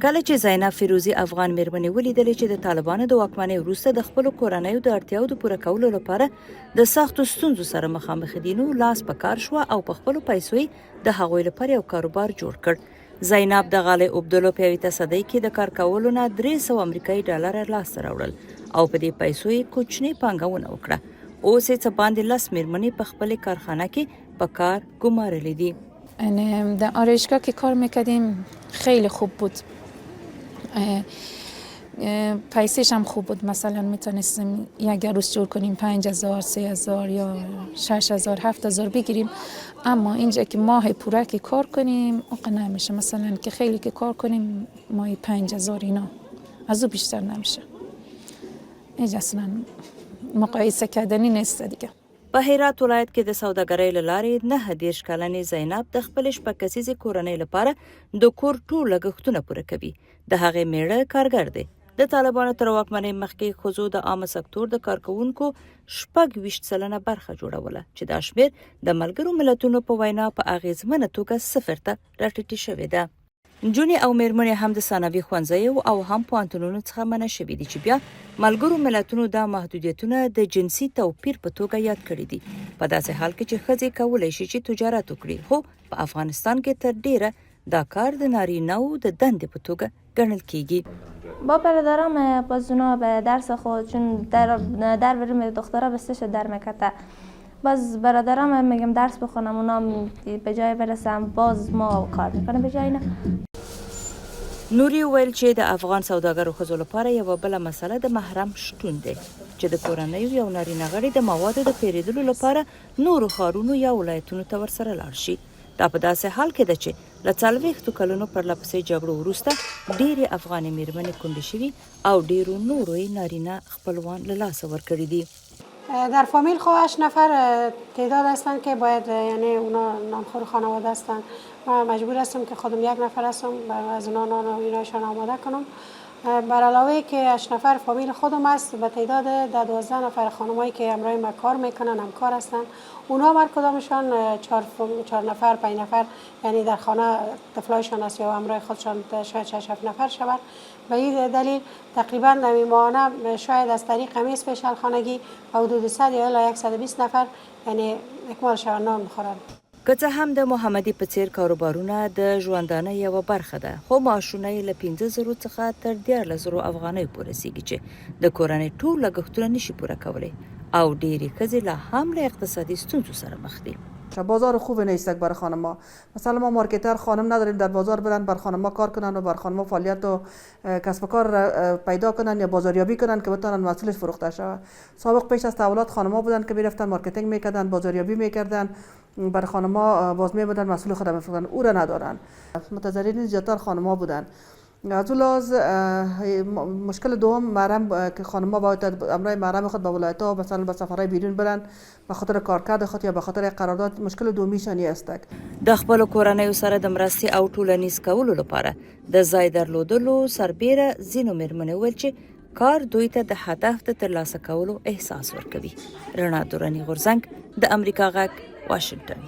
کله چې زینب فیروزی افغان میرمنې ولیدلې چې د طالبانو د واکمنۍ وروسته د خپل کورنۍ د اړتیاو د پوره کولو لپاره د سختو ستونزو سره مخامخ دي، نو لاس په کار شو او په خپل پیسو د هغوی لپاره یو کاروبار جوړ کړ. زینب د غالۍ اوبدلو په یوې تصدۍ کې د کار کولو نه 300 امریکایي ډالر لاسته راوړل او په دې پیسو یې کوچنۍ پانګونه وکړه. اوس یې څه باندې 10 میرمنې په خپل کارخانه کې په کار ګمارلې دي. در آرایشگاه که کار میکردیم خیلی خوب بود، پیسش هم خوب بود. مثلا میتونستیم یک روز جور کنیم 5000 3000 یا 6000 7000 بگیریم، اما اینجا که ماه پوره که کار کنیم اون نمیشه. مثلا که خیلی که کار کنیم ماهی 5000 اینا، از او بیشتر نمیشه. اینجا اصلا مقایسه کردنی نیست دیگه. په هرات ولایت کې د سوداګرۍ له لارې 29 کلنې زینب د خپل شپږ کسیزې کورنۍ لپاره د کور ټول لګښتونه پوره کوي. د هغې میړه کارګر دی. د طالبانو تر واکمنۍ مخکې ښځو د عامه سکتور د کارکوونکو 26% برخه جوړوله، چې دا شمېر د ملګرو ملتونو په وینا په اغیزمنه توګه 0 ته راټیټې شوې ده. نجونې او میرمنې هم د ثانوي ښوونځیو او هم پوهنتونونو څخه منع شوي دي، چې بیا ملګرو ملتونو دا محدودیتونه د جنسي توپیر په توګه یاد کړي دي، په داسې حال کې چې ښځې کولی شي چې تجارت وکړي. خو په افغانستان کې تر ډیره دا کار د نارینه‌و د دندې په توګه ګڼل کیږي. با برادرام باز اونا به درس خود چون در بریم دخترها بستش در مکته، باز برادرام میگم درس بخونم اونا به جای برسم باز ما کار میکنه به جای نه. نوري ویل چې د افغان سوداګرو ښځو لپاره یو بل مسله د محرم شتون دی، چې د کورنۍ یو نارینه غړي د موادو د پیرودلو لپاره نورو ښارونو یا ولایتونو ته ورسره لاړ شي. دا په داسې حال کې ده چې له 40 کلونو پرلپسې جګړو وروسته ډېرې افغاني میرمنې کونډې شوي او ډېرو نورو یې نارینه خپلوان له لاسه ورکړي دي. در فامیل خو 8 نفر تعداد هستند که باید، یعنی اونا نانخور خانواده هستند. من مجبور هستم که خودم 1 نفر هستم از اونا نان و ایناشان آماده کنم. بر علاوه که 8 نفر فامیل خودم است، به تعداد 12 نفر خانمایی که همراه ما کار میکنن همکار هستند. اونا هر کدامشان 4 نفر 5 نفر، یعنی در خانه طفلایشان است یا همراه خودشان شاید 6 7 نفر شود. به این دلیل تقریبا ماهانه شاید از طریق قمیص پیشل خانگی حدود 100 یا الی 120 نفر یعنی اکمال شوند نان بخورند. که څه هم د محمدي په څیر کاروبارونه د ژوندانه یوه برخه ده، خو معاشونه یې له 15,000 څخه تر 14,000 افغانیو پورې رسیږي، چې د کورنۍ ټول لګښتونه نشي پوره کولی او ډېرې ښځې لا هم له اقتصادي ستونزو سره مخ دي. بازار خوب نیست برای خانم‌ها. مثلا ما مارکتر خانم نداریم در بازار برن بر خانم‌ها کار کنن و بر خانم‌ها فعالیت و کسب و کار پیدا کنن یا بازاریابی کنن که بتونن محصولش فروخته شود. سابق پیش از تحولات خانم‌ها بودن که میرفتن مارکتینگ میکردن، بازاریابی میکردن، بر خانم‌ها باز میبودن مسئول خود میفروختن. او را ندارن. متضررین زیاتر خانم‌ها بودن. از اون لحاظ مشکل دوم محرم که خانم‌ها باید امرای محرم خود به ولایت‌ها مثلا به سفرهای بیرون برن به خاطر کارکرد خود یا به خاطر قرارداد، مشکل دومیشان یې است. د خپل کورنۍ سره د مرستې او ټولنیز کولو لپاره د ځای درلودلو سربیره ځینو میرمنې ویل چې کار دوی ته د هدف د ترلاسه کولو احساس ورکوي. رڼا دوراني غورځنګ، د امریکا غږ، واشنگټن.